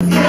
Yeah.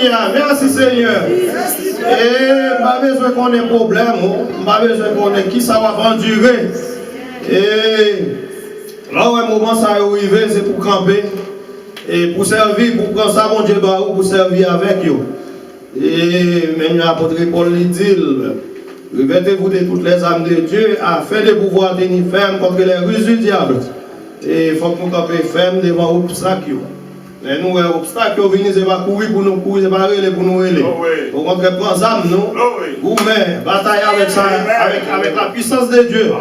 Alléluia. Merci Seigneur. Et pas besoin qu'on ait problème, pas besoin qu'on ait qui ça va endurer. Et là où un moment ça arrive, c'est pour camper. Et pour servir, pour prendre ça, mon Dieu, pour servir avec eux. Et même l'apôtre Paul lui dit, revêtez-vous de toutes les âmes de Dieu afin de pouvoir tenir ferme contre les ruses du diable. Et il faut que nous campions ferme devant l'obstacle. Et nous, l'obstacle, c'est pas courir pour nous courir, c'est pas aller pour nous aller. Au contraire, prends ça, nous, vous mettez, bataille avec ça, avec la puissance de Dieu.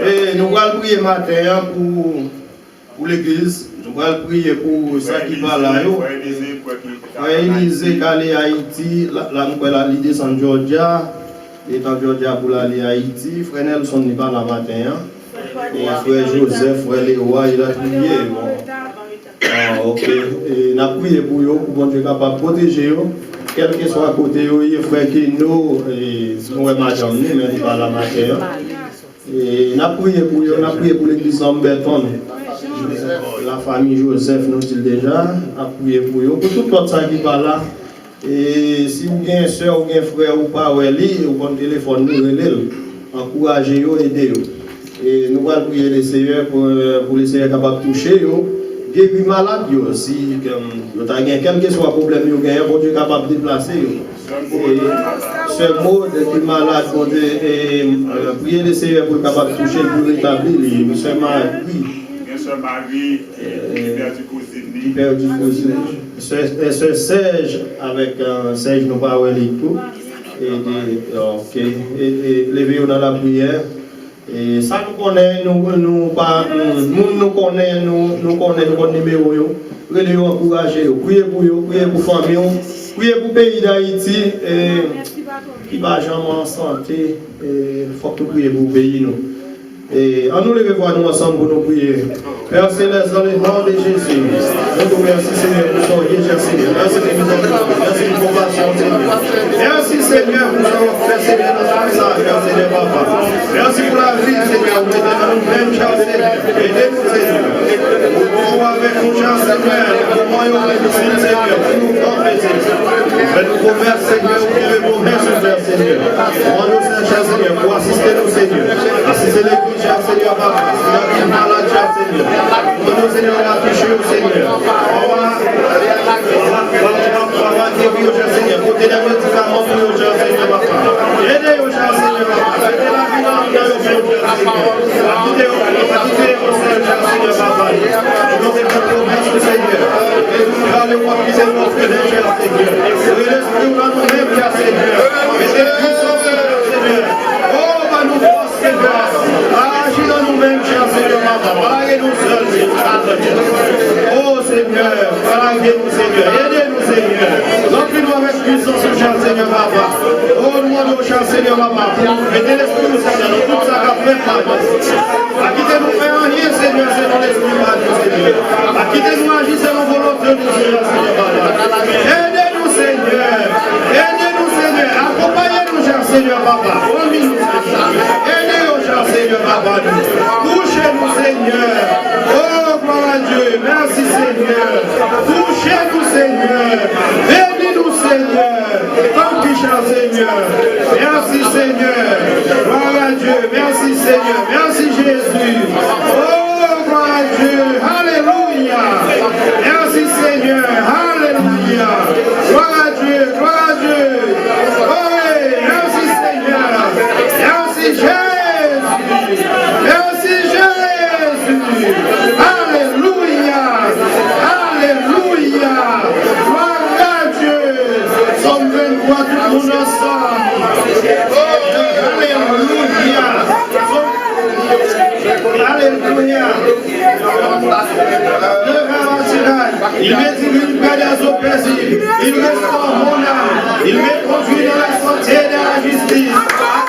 Et nous allons prier matin pour l'église. Nous allons prier pour ça qui va là. Frère Élisée qui allait à Haïti, là nous allons descendre en Georgia. Et en Georgia pour aller à Haïti. Frère Nelson n'est pas là matin. Et frère Joseph, frère Léroy, il a prié. Ok. Et nous avons prié pour eux, pour que Dieu soit capable de protéger eux. Quel que soit à côté de eux, frère Keno, nous avons madame, mais il n'est pas là matin. Et nous avons prié pour eux, nous avons prié pour l'église Lamberton. La famille Joseph nous dit déjà, a prié pour eux, pour tout le monde qui va là. Et si vous avez une soeur ou un frère ou pas, vous avez un téléphone, nous encouragez-vous, aidez-vous. Et nous allons prier les Seigneurs pour les Seigneurs capables de toucher, guérir malade, si vous avez quel que soit le problème, vous avez un Dieu capable de déplacer. Ce mot de malade, prier les Seigneurs pour capable de toucher, pour rétablir, nous sommes Marie, qui perd du cousin. Ce Serge, avec Serge, nous parlons et tout. Et lever dans la prière. Et ça nous connaît, nous connaît, notre numéro. Priez pour encourager, priez pour eux, priez pour famille, priez pour le pays d'Haïti. Qui va jamais en santé. Il faut que nous prions pour le pays. Et en nous lever voir nous ensemble pour nous prier. Père Céleste, dans le nom de Jésus, nous te remercions Seigneur pour son Dieu, Seigneur. Merci de nous avoir, merci de compassion, Seigneur. Merci Seigneur pour ce qu'on fait, Seigneur, dans ce message, Seigneur Papa. Merci pour la vie, Seigneur, vous mettez dans nous-mêmes, cher Seigneur. Aidez-nous, Seigneur. Pour pouvoir avec nous, cher Seigneur, pour moi, Seigneur, pour nous camper, Seigneur. Faites-nous promesses, Seigneur, vous devez promesses, Seigneur. Pour nous, cher Seigneur, pour assister nous, Seigneur. Assister l'église. Cher Seigneur, Papa, si la vie est malade, cher Seigneur, nous, Seigneur, on va toucher au Seigneur. On va guérir, cher Seigneur, côté des médicaments pour nous, cher Seigneur, Papa. Aidez, cher Seigneur, Papa. Aidez la vie dans le cœur, cher Seigneur. Quittez vos sœurs, cher Seigneur, Papa. Nous avons fait promesse au Seigneur. Et nous allons voir qui c'est notre frère, cher Seigneur. Et l'esprit dans nous-mêmes, cher Seigneur. Mettez puissance, Seigneur. Oh, va nous voir, Seigneur. Agis dans nous-mêmes, cher Seigneur, Papa. Parlez-nous seuls, oh Seigneur, parlez-nous, Seigneur. Aidez-nous, Seigneur. Remplis-nous avec puissance, cher Seigneur, Papa. Oh, nous, cher Seigneur, Papa. Mettez l'esprit au Seigneur, dans tout ça qu'a fait, Papa. Acquittez-nous, faire rien, Seigneur, c'est dans l'esprit, Seigneur. Acquittez-nous, agissez selon volonté, Seigneur, Papa. Aidez-nous, Seigneur. Aidez-nous, Seigneur. Accompagnez-nous, cher Seigneur, Papa. Aidez-nous, cher Seigneur, Papa. Touchez-nous, Seigneur. Oh, gloire à Dieu. Merci, Seigneur. Touchez-nous, Seigneur. Bénis-nous, Seigneur. Tant pis, cher Seigneur. Merci, Seigneur. Gloire à Dieu. Merci, Seigneur. Merci, Jésus. Oh, gloire à Dieu. Alléluia. Merci, Seigneur. Alléluia. Gloire à Dieu. Gloire à Dieu. Oh, oui. Merci, Seigneur. Merci, Jésus. Merci, Jésus. Alléluia. Alléluia. Gloire à Dieu. Somme 23, tout le monde ensemble. Alléluia. Alléluia. Il m'étudie près des eaux paisibles. Il restaure mon âme. Il me conduit dans la santé et de la justice. À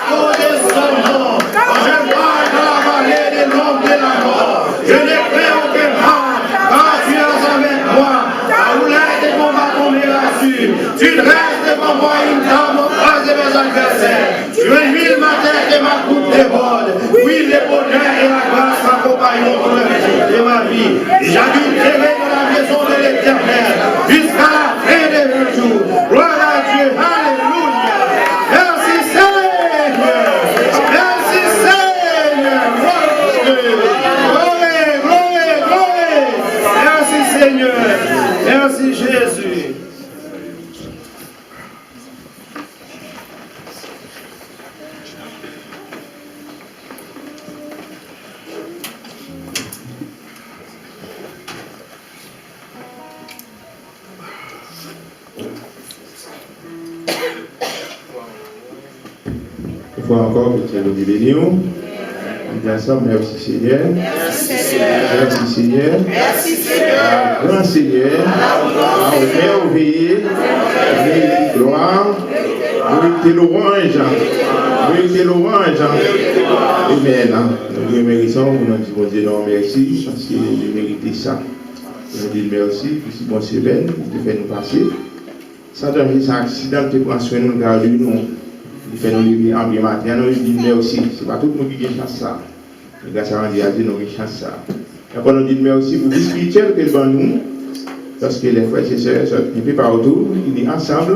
cause de son nom. Quand je parle dans la vallée des l'ombre de la mort, je n'ai craint aucun mal. Car tu es avec moi. Ta roulette et mon bâton me rassure. Tu dresses devant moi une table au face de mes adversaires. Tu huiles ma tête et ma coupe déborde. Oui, le bonheur et la grâce m'accompagneront pour le jour de ma vie. Et j'habiterai dans la maison de l'Éternel jusqu'à la fin de mes jours. Seigneur. Merci Jésus. Une fois encore, que Dieu nous bénisse. On dit ensemble, merci Seigneur. Merci Seigneur. Merci Seigneur. Merci Seigneur. Grand Seigneur. Merveilleux. Mérite gloire. Mérite l'orange. Mérite l'orange. Amen. Nous méritons, nous disons Dieu non merci, parce que nous méritons ça. Nous disons merci, puis si bon c'est bien, il fait nous passer. Ça doit être un accident qui prend soin de nous, garde nous. Il fait nous lever en bien matin, nous disons merci. Ce n'est pas tout le monde qui a chasse ça. Les gars, ça va dire, nous chasse ça. Et quand nous disons merci pour le spirituel que devant nous, parce que les frères et sœurs sont un peu partout, ils sont ensemble,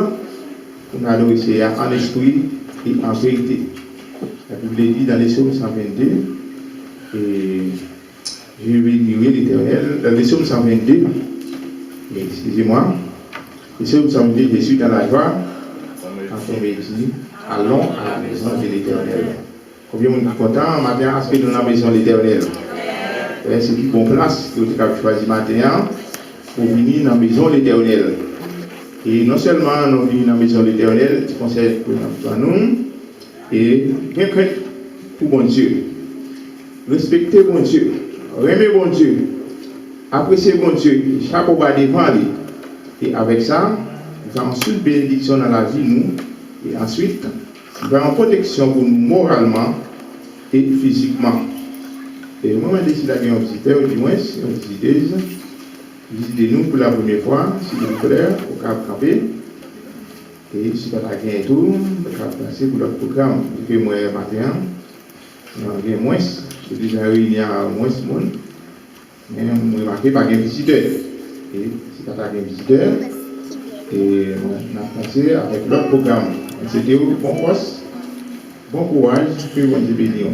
pour nous adorer en esprit et en vérité. La Bible dit dans les psaumes 122, et je vais lire l'Éternel, dans les psaumes 122, excusez-moi, les psaumes 122, je suis dans la joie, quand on me dit, allons à la maison de l'Éternel. Combien de monde est content, matin, à ce que nous dans la maison de l'Éternel. C'est une bonne place que vous avez choisi matin pour venir dans la maison de l'Éternel. Et non seulement nous venons dans la maison de l'Éternel, qui conseille pour nous, et bien crainte pour bon Dieu. Respectez bon Dieu. Aimez bon Dieu. Appréciez bon Dieu. Chapeau bas devant lui. Et avec ça, nous avons une bénédiction dans la vie, nous. Et ensuite, nous avons une protection pour nous moralement et physiquement. Et moi, je décide d'aller un visiteur, du moins, une visiteuse. Visitez-nous pour la première fois, s'il vous plaît, au Cap Campé. Et si vous avez un tour, vous pouvez passer pour notre programme. Je fais moi matin, il y a moins, je suis déjà réuni à moins de monde. Mais vous remarquez pas de visiteur. Et si vous avez un visiteur, et on a passé avec l'autre programme. C'était bon poste, bon courage, que vous avez béni.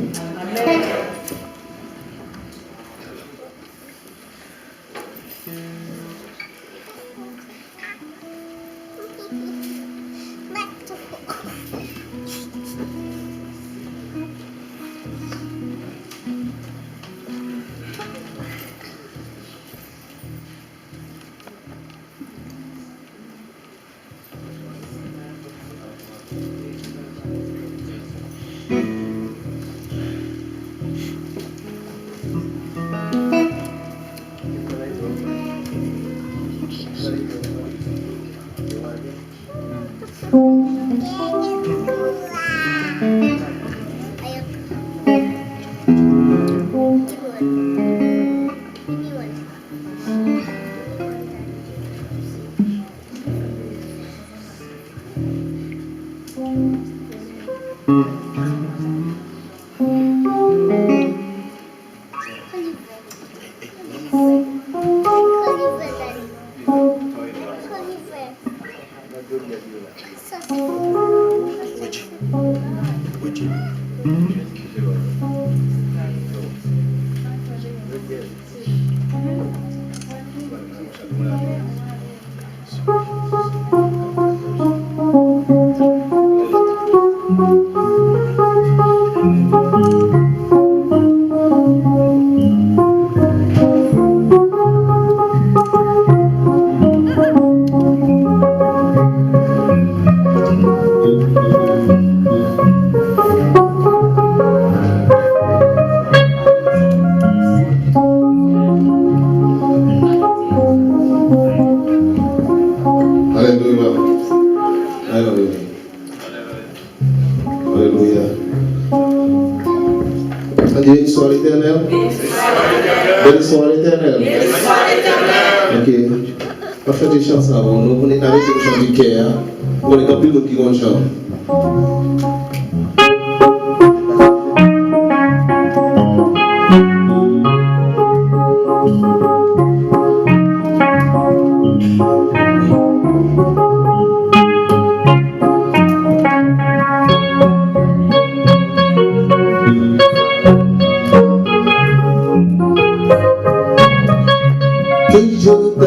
Que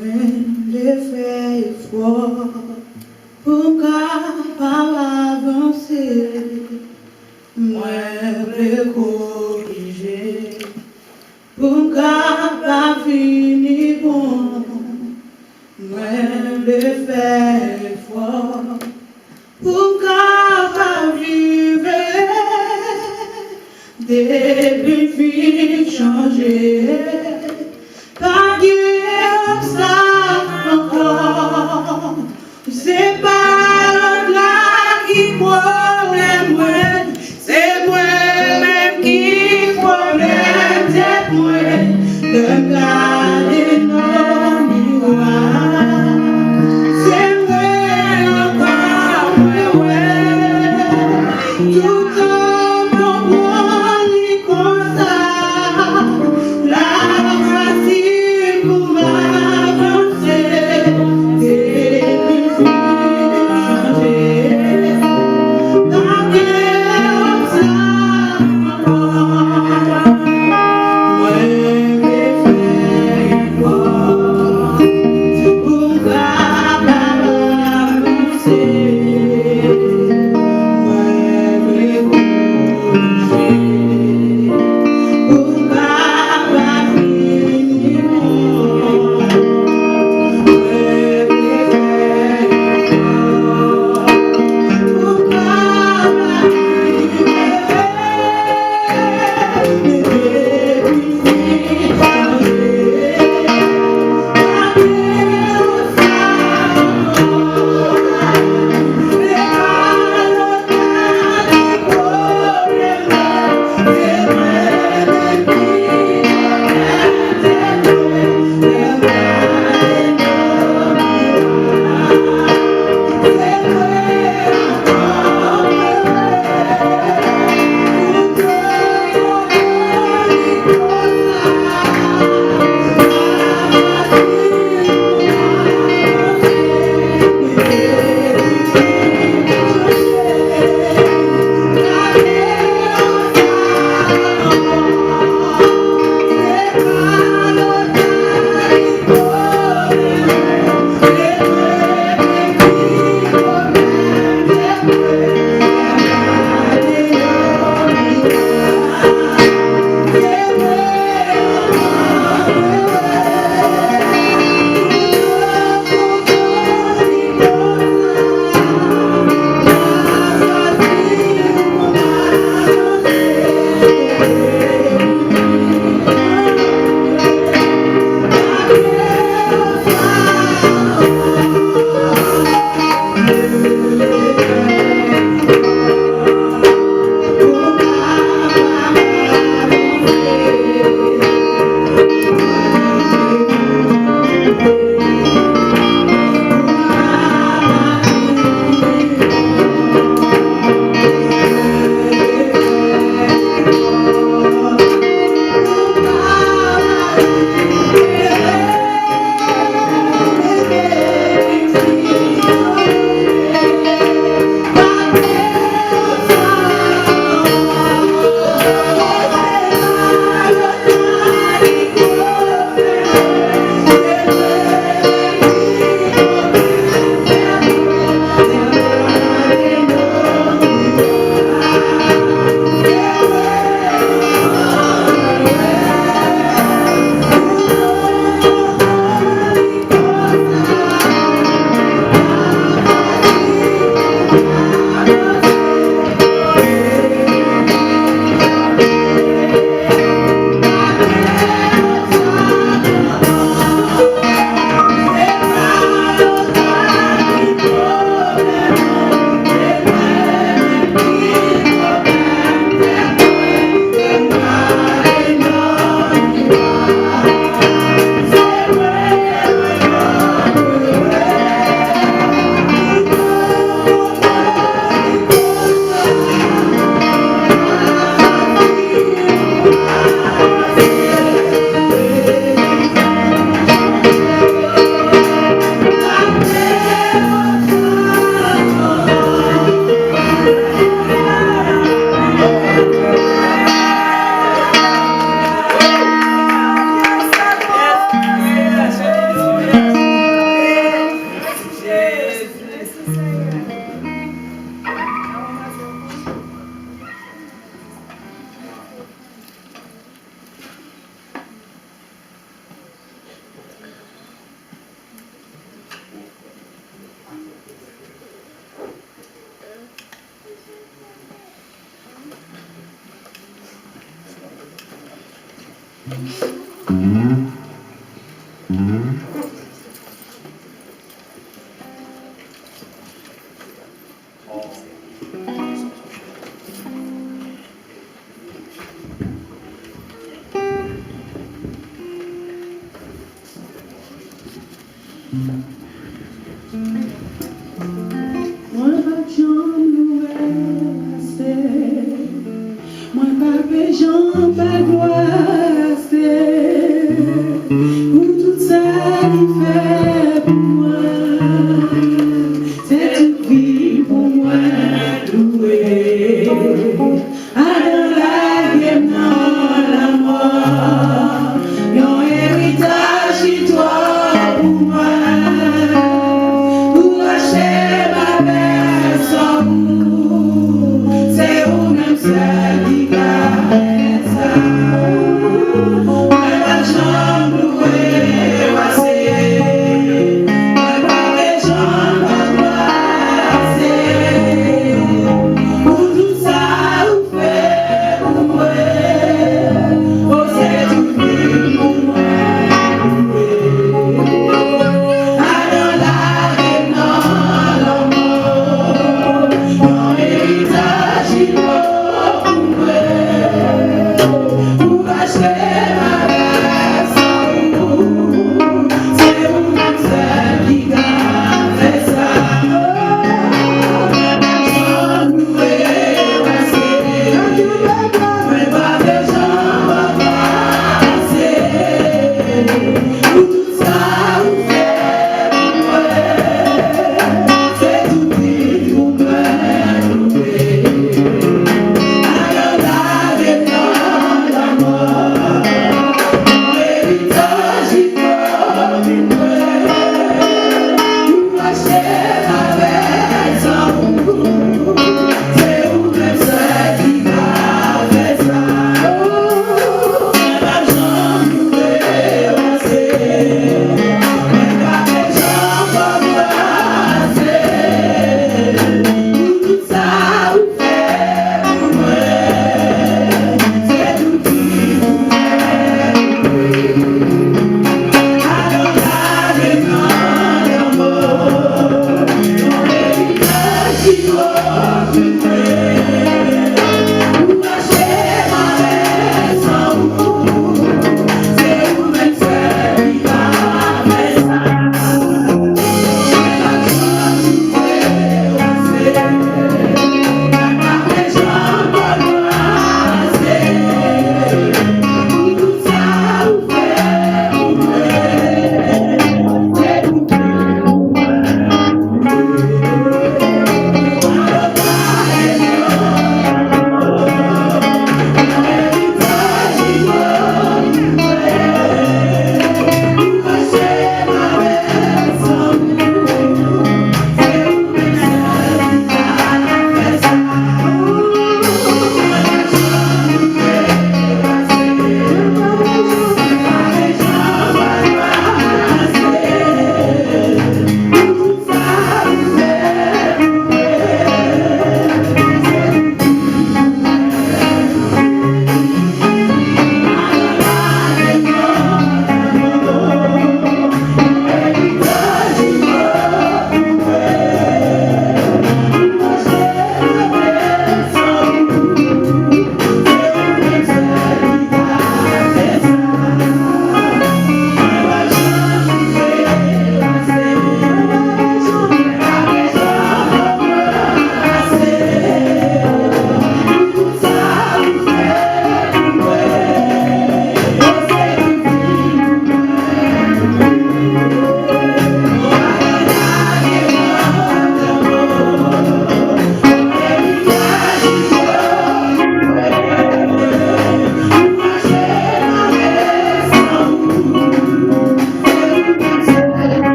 When les faits froids, pourquoi pas avancer, moi les corriger, pourquoi pas finir pour Thank you.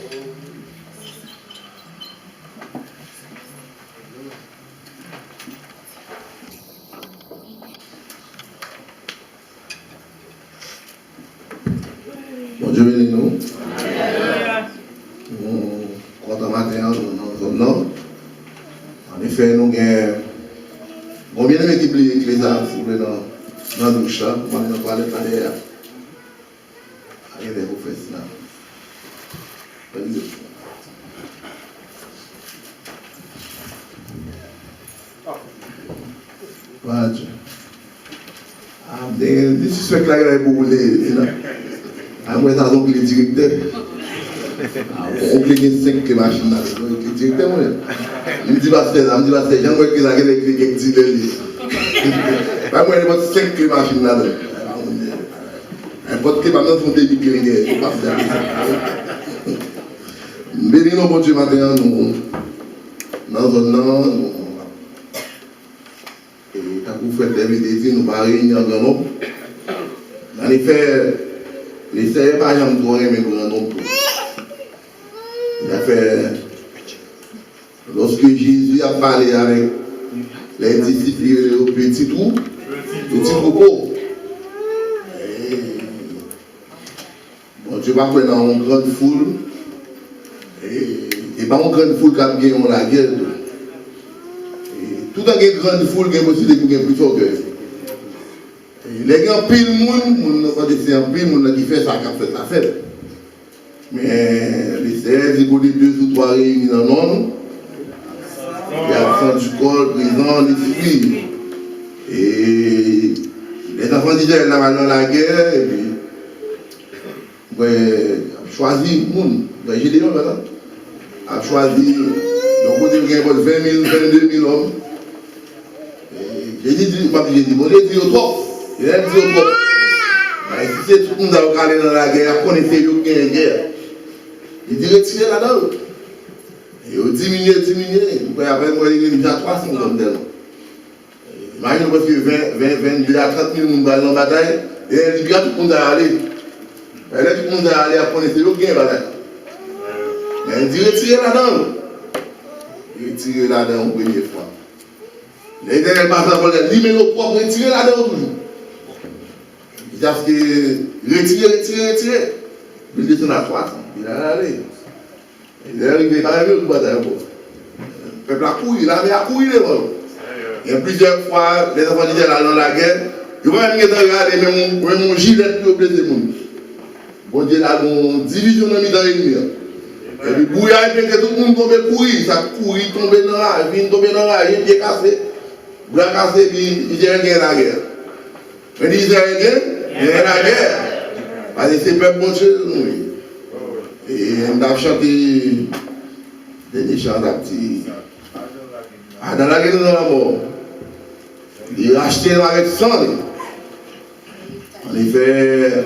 Bon Dieu bénisse nous. Nous comptons matin dans zone nord. En effet, nous avons bien aimé qui plie l'église, s'il vous plaît, dans la douche là. On va parler de derrière. Arrivez, vous faites cela. Voilà, Dieu. Des suspects là, il y a pour les. Moi, ça donc les directeurs. On peut gagner 5 machines là. Les directeurs, moi. Je me dis pas c'est ça, je me dis pas c'est j'aimerais que ça ait écrit petit délire. Moi, il y a 5 machines là. N'importe quel maintenant sont des big pas ça. Béni nous, bon Dieu, matin, nous, dans la zone là, et quand vous faites des nous pas réunir en grand nombre. En effet, les seigneurs pas jamais trop aimer grand nombre. Il a fait, lorsque Jésus a parlé avec les disciples au petit trou, petit troupeau, bon Dieu va prendre dans une grande foule, et pas une grande foule qui a gagné la guerre. Tout dans une grande foule, il y a aussi des plus forts que les gens pile monde n'a pas décidé en pile monde qui fait ça qui fait ça fait. Mais les serres, ils ont 2 ou 3 réunis dans le monde. Il y a le sang du corps, présent, l'esprit. Et les enfants d'Israël dans la guerre, et puis, choisi le monde. J'ai des hommes maintenant. A choisi, donc il y a 20 000, 22 000 hommes. J'ai dit, bon, j'ai dit au trop. Il a dit au trop. Si c'est tout le monde qui a allé dans la guerre, connaissez le gain de guerre. Il dit retirer là-dedans. Et il diminue. Après, moi, il y a déjà 300 hommes dedans. Imagine parce que 20 000 à 30 000 personnes dans la bataille, et il dit tout le monde à aller. Et là, tout le monde à aller à connaître le gain de bataille. Mais il dit retirer là-dedans. Retirer là-dedans une première fois. Les derniers passants vont dire, numéro propre, retirer là-dedans toujours. Il dit parce que retirer. Il descend à 300. Il a allé. Il est arrivé quand même au bataille. Le peuple a couru, il avait à courir devant. Et plusieurs fois, les enfants disaient là dans la guerre, ils vont venir regarder même mon gilet pour blesser le monde. Bon Dieu, là, une division dans le ennemi. Et puis, bouillard, et puis tout le monde tombe courir. Ça courir, tomber dans la vie, tomber dans la vie, pied cassé. Bras cassé, puis il y a la guerre. Mais il y a la guerre. Parce que c'est le peuple bon Dieu, oui. Et on a chanté des chants d'actifs. Dans la guerre, dans la mort. Il a acheté avec sang. En effet,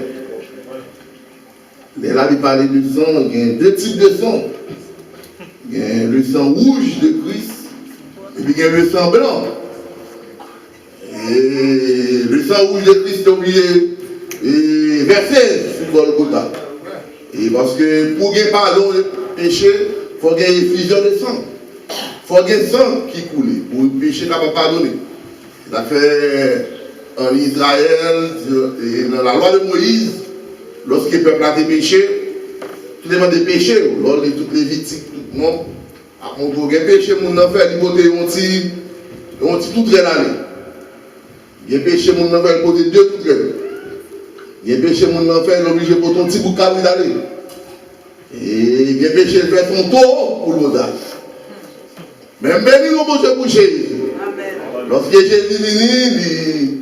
là, il parlait du sang, il y a 2 types de sang. Il y a le sang rouge de Christ, et puis il y a le sang blanc. Et le sang rouge de Christ est oublié et versé sur Golgotha. Et parce que pour gagner pardon le péché, il faut gagner une effusion de sang. Il faut gagner sang qui coule pour le péché capable pardonner. Il a fait en Israël, et dans la loi de Moïse, lorsque le peuple a des péchés, tout le monde des péchés, lors de toutes les victimes, tout le monde, on trouve des péchés, on a fait l'hypothèse, on dit tout très l'année. Il y a des péchés, on a fait l'hypothèse 2 tout très. Il y a des péchés, on a fait l'obligé pour ton petit bout de cabri d'aller. Et il y a des péchés, il fait son tour pour l'audace. Même béni nous pour Jésus. Lorsque Jésus est venu,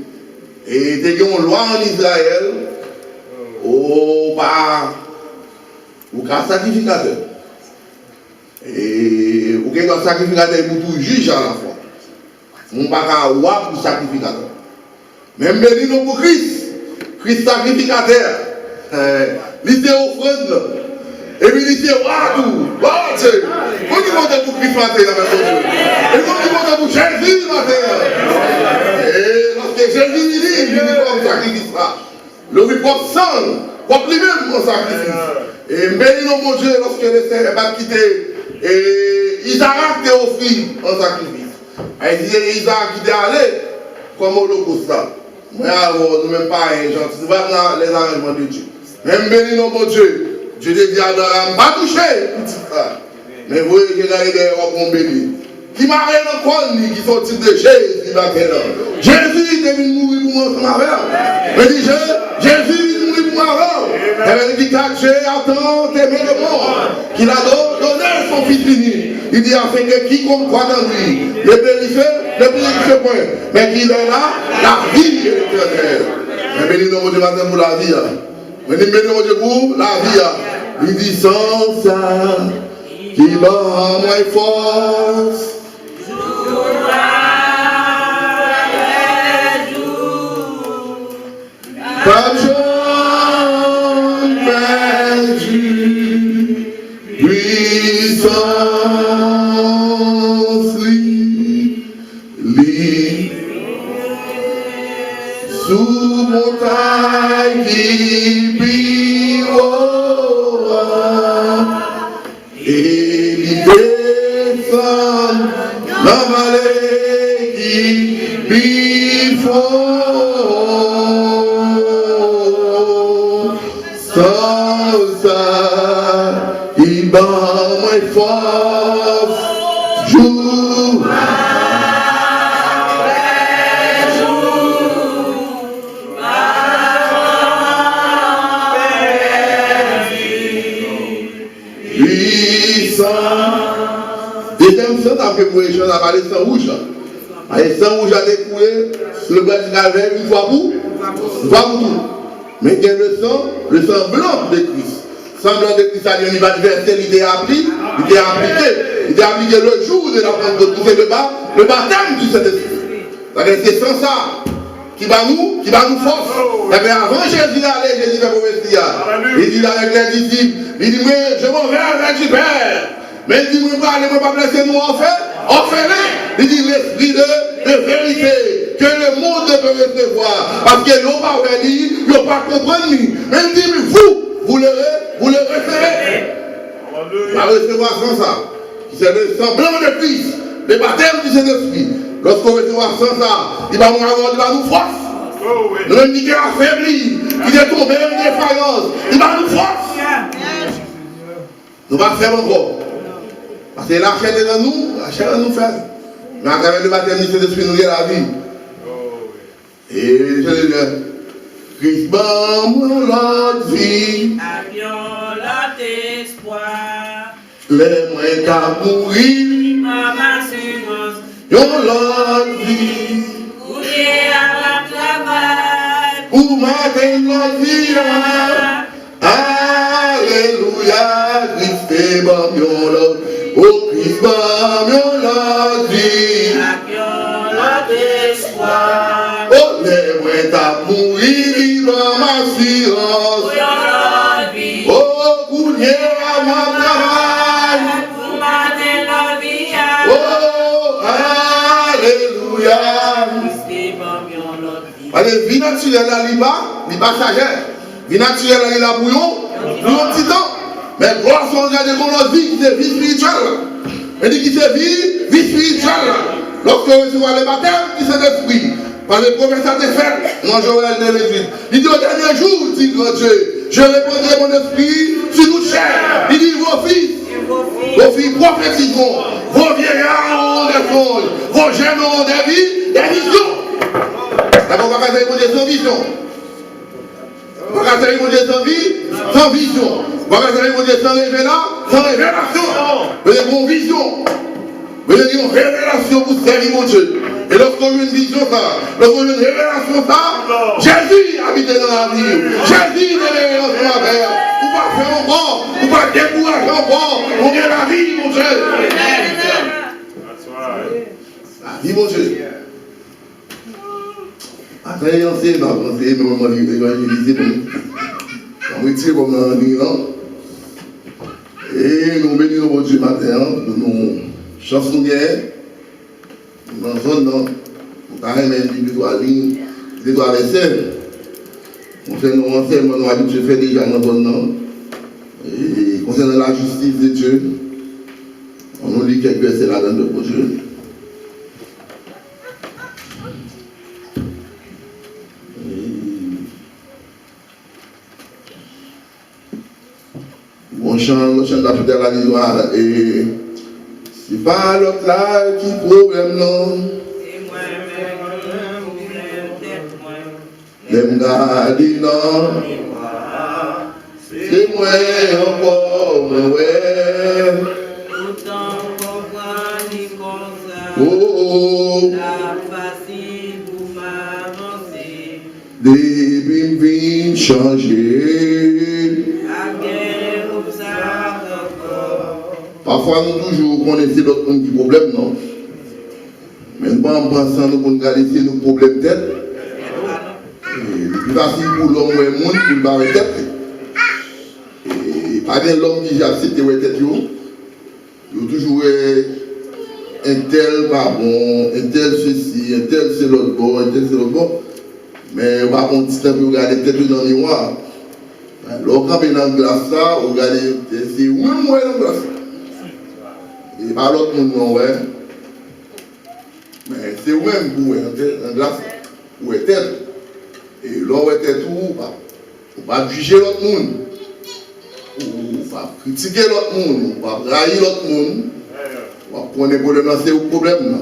il y a une loi en Israël, au cas sacrificateur. Et au cas sacrificateur pour tout juge à la fois. On ne peut pas avoir pour sacrificateur. Même béni nous pour Christ. Christ sacrificateur. Il était offrande. Et puis il était waouh. Waouh, Dieu. On dit pour Christ matin, la même et on dit pour Jésus matin. Et lorsque Jésus dit comme sacrifice. Le propre sang, propre lui-même mon sacrifice. Et bénis-nous, mon Dieu, lorsque le Seigneur va quitter Isaac t'est offert en sacrifice. Isaac qui t'est allé comme holocauste. Mais alors, nous même pas un gentil. Nous allons dans les arrangements de Dieu. Même bénis-nous, mon Dieu. Dieu te dit à Abraham, pas toucher, petit frère. Mais vous voyez que là, il est en béni. Qui m'a rien encore dit, qui sont de Jésus, Jésus est venu mourir pour moi, ma mère. Mais dit Jésus est venu mourir pour ma mère. Elle dit Dieu attend tes mains de mort, qu'il a donné son fils fini. Il dit afin que quiconque croit dans lui, ne périsse point, mais qu'il est là, la vie est éternelle. Mais bénis-nous, mon Dieu, matin pour la vie. Mais bénis-nous, mon Dieu, pour la vie. Il dit sans ça, qui bat moins force. Pas Jean perdu, puissance li, sous montagne qui pire, et l'idée dans la vallée qui pire. Sans ça, il bat moins fort, jour après jour, puissant. Deuxième sang, après pour les gens, on a parlé de sang rouge. Le sang rouge a découlé sur le bras du calvaire une fois pour tout. Mais il y a le sang blanc de Christ. Le sang blanc de Christ, il va verser, il est appliqué. Il est appliqué le jour de la Pentecôte. C'est le baptême du Saint-Esprit. C'est sans ça qui va nous force. Avant Jésus d'aller, Jésus fait prophétie. Il dit avec les disciples, il dit, mais je m'en vais avec du Père. Mais il dit, moi, pas blesser nous en fait. Il dit, l'esprit de vérité. Que le monde peut recevoir. Parce qu'ils n'ont pas venir, ils n'ont pas compris. Mais il dit, mais vous le recevez. Vous va recevoir sans ça. C'est le sang blanc de Christ. Le baptême du Saint-Esprit. Lorsqu'on recevra sans ça, il va nous force. Nous même dit qu'il est affaibli, qu'il est tombé dans une défaillance. Il va nous force. Nous va faire encore. Parce que la chair est dans nous, la chair nous fait. Mais à travers le baptême du Saint-Esprit, nous avons la vie. Et je dis, Christ ban moi l'autre vie. Avions l'autre espoir. Les moins qu'à mourir. Maman s'énonce. Yon l'autre vie. Courir à la travail. Pour mater l'autre vie. Alléluia. Christ ban yon l'autre. Oh Christ ban yon l'autre vie. Avions l'autre espoir. Oh, les moins t'as mourir dans ma silence. Oh, courir à mon travail. Oh, alléluia. Allez, vie naturelle là, il va changer. Vie naturelle là, il a bouillon petit temps. Mais gloire son regard de mon vie, qui est vie spirituelle. Elle dit qui c'est vie spirituelle. Lorsque on recevra le baptême, qui c'est l'esprit. Par le prophète a été fait dans Joël 9:8. Il dit au dernier jour, dit Dieu, je répandrai mon esprit sur toute chair. Il dit vos filles prophétiseront, vos vieillards auront des songes, vos jeunes auront des visions. D'abord, on va faire mon Dieu sans vision. On va faire mon Dieu sans vision. On va faire mon Dieu sans révélation. Vous avez une vision. Vous avez une révélation pour servir mon Dieu. Et lorsqu'on a une vision, lorsqu'on a une révélation, Jésus habite dans la vie. Jésus est dans les relations avec. Vous pas faire encore, vous pas décourager encore. On est la vie, mon Dieu. La vie, mon Dieu. Après, on sait, mais on va évangéliser. On va tirer comme dans l'Iran. Et nous bénissons mon Dieu matin, nous chansons nous gagnons. Dans la zone, on a même des étoiles vaisselle. On fait nos enseignements, nous habitués à faire déjà dans la zone. Et concernant la justice de Dieu, on nous lit quelques versets là-dedans de Dieu. On chante la fête la nuit et c'est pas l'autre là qui problème non. L'aime garder non. C'est moi encore, ouais. Oh, depuis me changer. Parfois, nous toujours connaissons d'autres qui problème, non? Mais nous pas en pensant nous pour garder nos problèmes tête. Le plus facile pour l'homme ou le monde pour le barrer tête. Et pas bien l'homme qui a accepté la tête, il a toujours un tel pas bon, un tel ceci, un tel c'est l'autre bon, un tel c'est l'autre bon. Mais on va prendre un petit temps pour regarder tête dans le miroir. Alors quand on est dans le glace, on regarde, c'est où-même dans le glace. Et pas l'autre monde, non, ouais. Mais c'est vous-même pour un glace, ou est tête. Et là, on est tête où, on va juger l'autre monde. On va critiquer l'autre monde. On va trahir l'autre monde. On va prendre des problèmes, c'est le problème.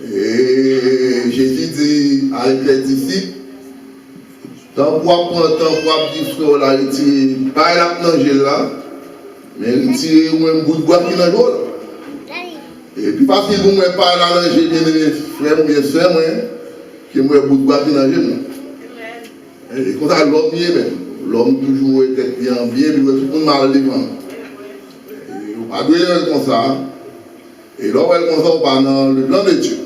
Et Jésus dit avec les disciples, tant pour apprendre, tant pour dire frère, là, retirer, pas la manger là, mais retirer ou même bout de bois qui dans l'eau. Et puis parce que vous ne pas la manger, bien aimé frère ou bien soeur, qui moi bout de bois qui dans l'eau. Et comme ça, l'homme bien même. L'homme toujours était bien, puis tout le monde mal devant. Et on va dire comme ça. Et là, on va comme ça, on va dans le plan de Dieu.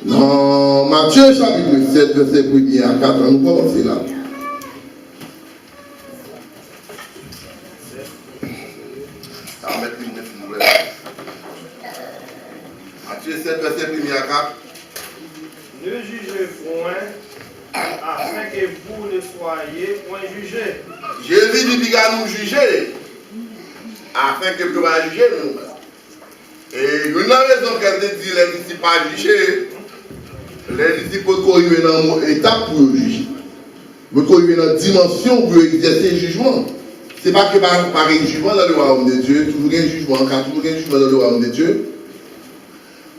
Dans Matthieu chapitre 7, verset 1er à 4, nous commençons là. Matthieu 7, verset 1er à 4. Ne jugez point, afin que vous ne soyez point jugés. Jésus dit qu'il va nous juger, afin que vous ne soyez pas jugés. Et une raison qu'elle dit les disciples pas juger, les disciples peuvent arriver dans une étape pour juger. Ils peuvent arriver dans une dimension pour exercer le jugement. Ce n'est pas que par un jugement dans le royaume de Dieu, toujours un jugement, car toujours un jugement dans le royaume de Dieu.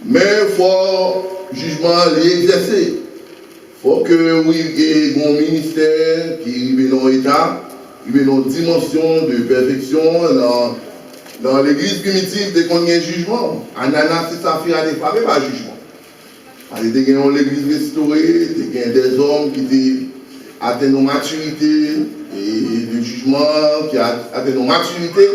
Mais il faut jugement l'exercer. Il faut que oui, il y ait un ministère qui arrive dans l'état, qui arrive dans une dimension de perfection dans l'église primitive, dès qu'on y a un jugement. Ananas et Saphira n'est pas un jugement. Dès qu'il y a l'église restaurée, dès qu'il y a des hommes qui atteignent nos maturités, et le jugement qui atteint nos maturités,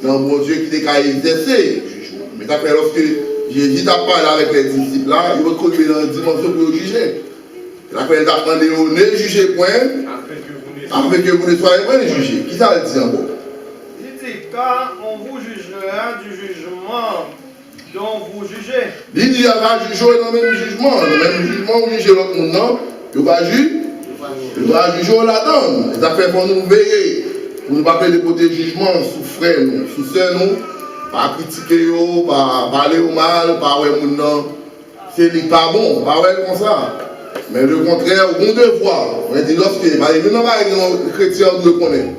dans mon Dieu qui est exercer le jugement. Mais après, lorsque Jésus a parlé avec les disciples là, il va trouver dans une dimension pour juger. Après, il a demandé ne jugez point, afin que vous ne soyez pas jugés. Qui ça le dit encore? Il dit, car on vous jugera du jugement dont vous jugez. Il dit, il va juger dans le même jugement. Le même jugement, vous jugez l'autre monde, non? Il va juger. Il va juger là-dedans. Et ça fait pour nous veiller. Pour ne pas faire des côtés jugements sous frères, sous sœurs, pas critiquer, pas parler au mal, pas ouais, c'est pas bon, pas ouais comme ça. Mais le contraire, au bon devoir. On dit lorsque, nous n'avons pas les chrétiens de le connaître.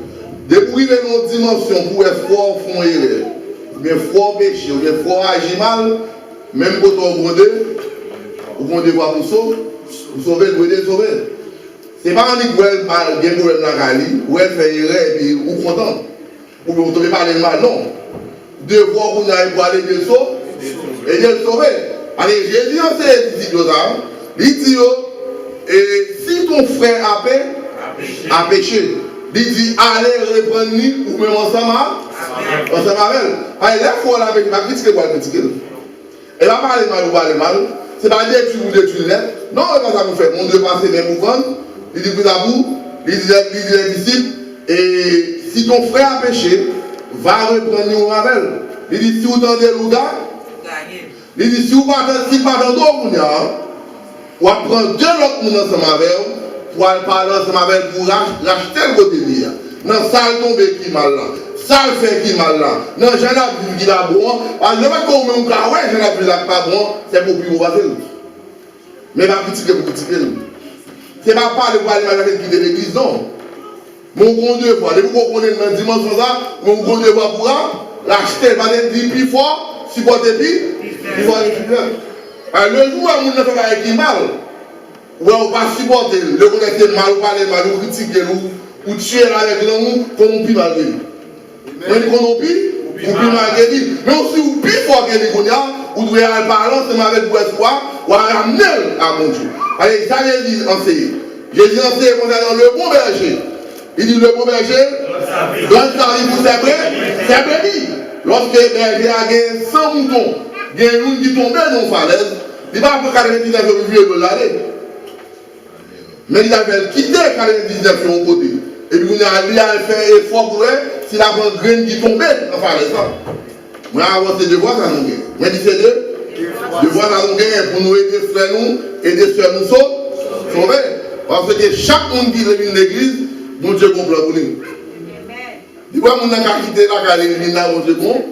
Depuis nos dimensions pour être fort, font erreur, ou bien fort péché, ou bien fort agir mal, même quand on brodé, au bon devoir pour sauver, le sauver. Ce n'est pas un dit que elle parle bien pour la Cali, ou elle fait erreur et puis ou content. Ou bien vous ne parler mal, non. Devoir pour pour aller bien sauver, et bien le sauver. Allez, Jésus, c'est disciple ça. Il dit, et si ton frère a péché, il dit, allez reprendre-lui ou même ensemble avec elle. Allez, là, il faut la péché, il va critiquer pour la critiquer. Elle va parler mal ou parler mal. C'est pas dire que tu voulais tu l'aimes. Non, c'est pas ça qu'on fait. On doit passer même mouvement. Il dit, vous avouez, il dit les disciples, et si ton frère a péché, va reprendre avec elle. Il dit, si vous tendez le gars, il dit, si vous partez dans d'autres, ou à prendre deux autres monde ensemble avec vous, pour aller parler ensemble avec vous, pour racheter le côté de l'île. Dans ça, il tombe qui mal là. Ça le fait qui mal là. Non, j'en ai vu qui là bon. Alors, je ne vais pas comme un gars, ouais, j'en ai vu là pas bon, c'est pour plus haut. Mais pas critiquer pour critiquer. Ce n'est pas parler pour aller avec qui de l'église, non. Mon grand devoir, dès que vous connaissez dans la dimension ça, mon grand devoir pour l'acheter, pas d'être plus fort, supporter plus fort les figures. Le jour où on ne fait pas avec qui mal, ou on ne pas supporter, le connaître mal, ou parler mal, ou critiquer, ou tuer avec nous, comme on peut malgré lui. Mais on peut malgré lui. Mais aussi, ou plus fort que les connaissances, ou devez aller parler ensemble avec vous espoir, ou à ramener à mon Dieu. Allez, ça Jésus enseigne. Jésus enseigne concernant le bon berger. Il dit le bon berger, dans le temps, il vous c'est béni. Lorsque le berger a gagné 100 moutons, il y a une qui tombe dans une falaise, il va pour 99 de l'année. Mais il avait quitté 99 de l'autre côté. Et puis il a fait un effort pour elle, s'il a une graine qui tombait dans la falaise. Moi, avant ces devoirs, ça nous gagne. Mais c'est deux devoirs, ça nous gagne pour nous aider frères nous, aider soeurs nous sauver. Parce que chaque monde qui vient de l'église, mon Dieu comprend pour nous. Il voit mon n'a quitté la l'église là, mon Dieu comprend.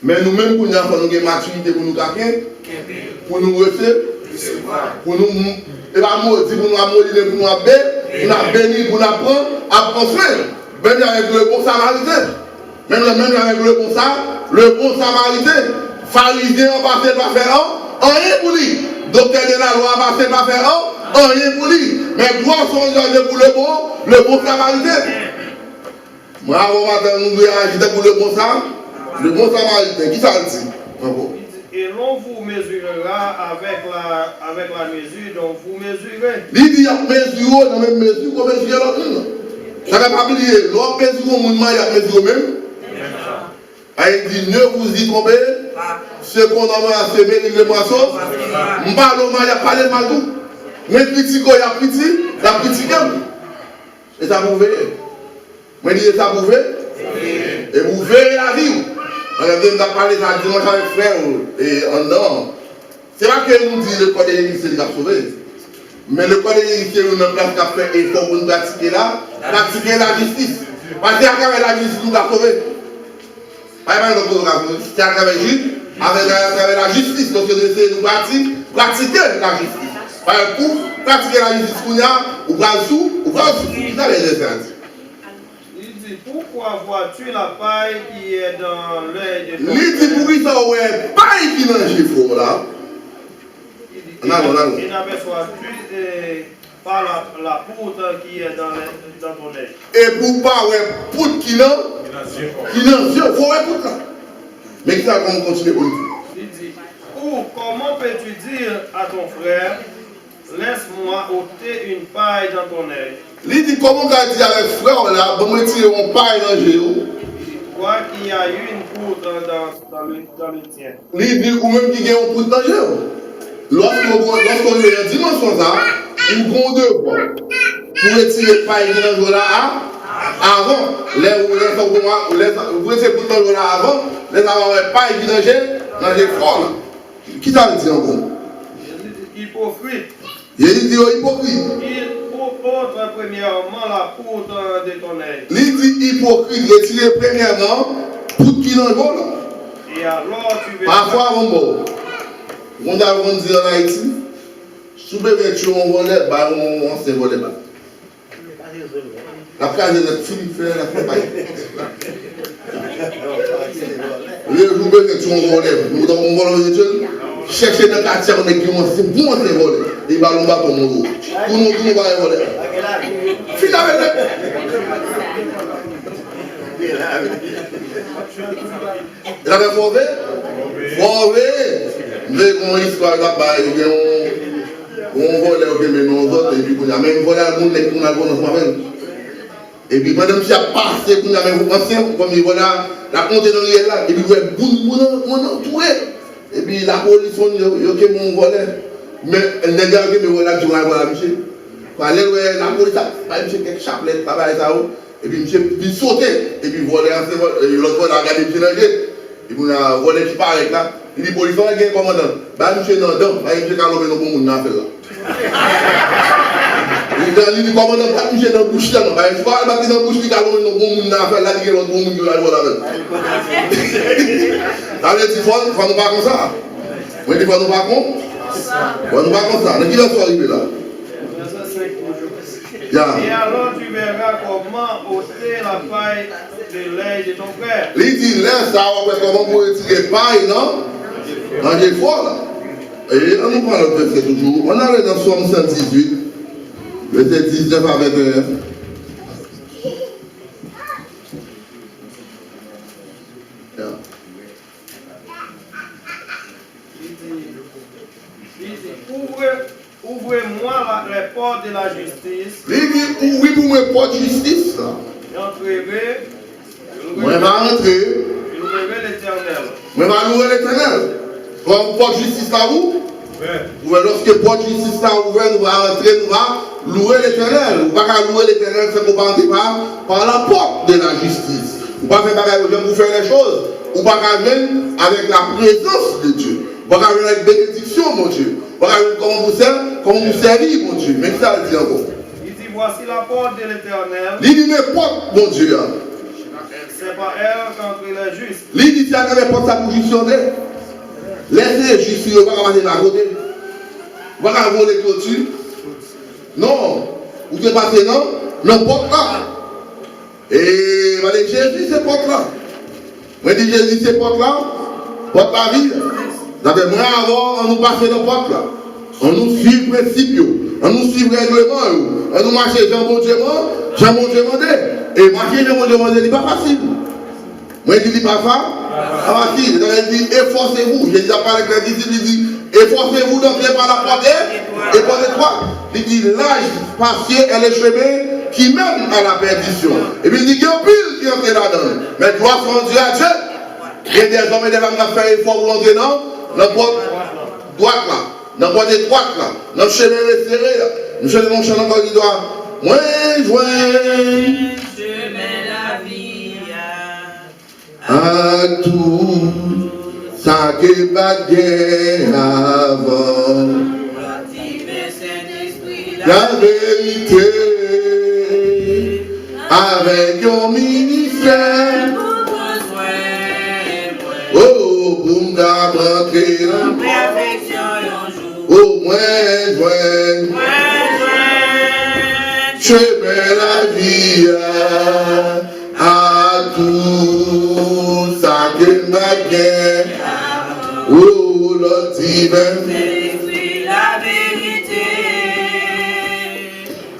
Mais nous-mêmes, pour nous avons une maturité pour nous caquer, pour nous recevoir, pour nous maudire, pour nous amoliner, pour nous bénir, pour nous apprendre à construire. Même avec le bon samaritain. Même avec le bon samaritain. Pharisien en passé par faire rien pour lui. Docteur de la loi en passé par faire rien pour lui. Mais gloire sont engagés pour le bon samaritain. Moi, avant matin, nous devons agiter pour le bon samaritain. Qui ça dit? Et l'on vous mesurera avec la mesure dont vous mesurez. Il dit, mesure, dans la même mesure qu'on mesure l'autre. Ça ne va pas oublier. L'autre mesure, on il y a mesure même. Il dit, ne vous y trompez. Ce qu'on a semé, il le moisson. Je ne parle pas, il n'y a pas de mal tout. Mais petit, il y a petit gamme. Et ça vous verrez. Moi, je dis, ça vous verrez. Et vous verrez la vie. On a parlé de la dimanche avec frère et en dehors. C'est pas que nous disons le code de l'église, c'est de la sauver. Mais le code de l'église, c'est une place qui a fait effort pour nous pratiquer la justice. Parce qu'à travers la justice, nous la sauver. C'est à travers la justice, donc nous essayons de pratiquer la justice. Pour pratiquer la justice, ou pas sous, ou pas sous. C'est ça les références. Pourquoi vois-tu la paille qui est dans l'œil de ton frère? Il dit pour ça, ouais, paille qui est dans le chiffre là. Il n'aperçois-tu pas la poutre qui est dans ton œil? Et pour pas, ouais, poutre qui est dans le yeux, il faut ouais, poutre là. Mais qui ça, comment continuer pour nous? Il dit, comment peux-tu dire à ton frère, laisse-moi ôter une paille dans ton œil? Il dit comment tu as dit avec frère là, bon, me tirer une paille dans le géo. Toi qui as eu une poutre dans le tien. Il dit ou même qui a une poutre dans le géo. Lorsqu'on est en dimension ça, on prend deux fois. Pour retirer paille dans le géo là, avant, vous retirez poutre dans le géo là avant, les avoir paille dans le géo fort là. Qui t'a dit encore? Hypocrite. Il dit hypocrite. Il ôte premièrement la poutre de ton œil. Il dit hypocrite, retirer premièrement poutre qui dans le vol. Et alors tu verras. Parfois, on a dit en Haïti, sous bébé tu on volait, on s'est volé. La case de notre fille fait la campagne. Le jour bébé tu on volait, nous on volait les jeunes. Chercher dans le quartier, on est qui c'est bon, on s'est volé. Et ballon bas pour nous. Pour nous, on va voler. Finalement, il avait fauvé. Mais comment histoire là-bas, on volait, mais nous autres, et puis on a même volé à le monde, et puis on a volé dans ce moment. Et puis madame qui a passé, on a même pensé, comme il voilà, la compte dans le là, et puis on a trouvé. Et puis la police, il y a mon volet. Mais elle n'a pas de volet qui va avoir monsieur. Quand la police a fait quelques chapelets, et puis monsieur sauté, et puis voler, l'autre fois, il a regardé le danger. Et puis on a volé qui paraît là. Il dit, police, on a gagné commandant. Bah, monsieur, non, monsieur, quand on a fait là. Il dans l'île, comment on a pas touché dans la bouche, il faut pas battre dans la bouche, il y a un bon monde à faire, là, il y a un bon monde à faire. Ça veut dire qu'il faut nous pas comme ça. Oui, il faut nous pas comme ça. Il faut nous pas comme ça. Qui va s'arriver là? Et alors tu verras comment ôter la paille de l'œil de ton frère. Il dit, là, ça va faire comment pour retirer paille, non? Dans les fois, là. Et on nous prend le verset toujours. On arrive dans Somme 118, verset 19 à 21. Ouvrez-moi les portes de la justice. Il dit, oui, pour moi, porte de justice. J'entrerai. Moi, je vais rentrer. Je louerai l'Éternel. Moi, je vais louer l'Éternel. Comme porte de justice là où? Oui. Lorsque porte de justice là ouvert, nous allons rentrer, nous allons louer l'Éternel. Nous ne pouvons pas louer l'Éternel sans qu'on ne passe pas par la porte de la justice. Nous ne pouvons pas faire bagage aux gens pour faire les choses. Nous ne pouvons pas venir avec la présence de Dieu. Nous ne pouvons pas venir avec bénédiction, mon Dieu. Nous ne pouvons pas venir comment vous servir, mon Dieu. Mais ça, il dit encore. Il dit, voici la porte de l'Éternel. Il dit, mes portes, mon Dieu. C'est pas elle qu'entre les justes. Il dit, si elle porte sa positionner. Laissez juste le pas passer à côté. Vous ne pouvez pas voler clôture. Non. Vous pouvez passer non. Non, porte là. Et Jésus, c'est porte là. Moi, je dis Jésus, c'est porte là. Porte la vie. D'après moi, avant, on nous passe dans porte là. On nous suit le principe. On nous suit le règlement. On nous marche Jean-Bon Dieu demandé. Et marcher Jean-Bon Dieu demandé, ce n'est pas facile. Moi, je dis pas ça. Ah, si, il dit efforcez-vous. J'ai déjà parlé avec les disciples, il dit efforcez-vous d'entrer par la porte et porte étroite. Il dit l'âge patient est le chemin qui mène à la perdition. Et puis il dit qu'il y a pile qui entre là-dedans. Mais gloire soit Dieu à Dieu. Il y a des hommes et des femmes qui ont fait effort pour entrer dans la porte droite là, dans la porte étroite là, dans le chemin resserré là. Nous faisons mon chemin encore qui doit. Moi, chemin la vie. À tout ça que baguette avant la vérité avec un ministère oh pour me rentrer dans au moins chemin la vie à tout ça que baguette oh le divin la vérité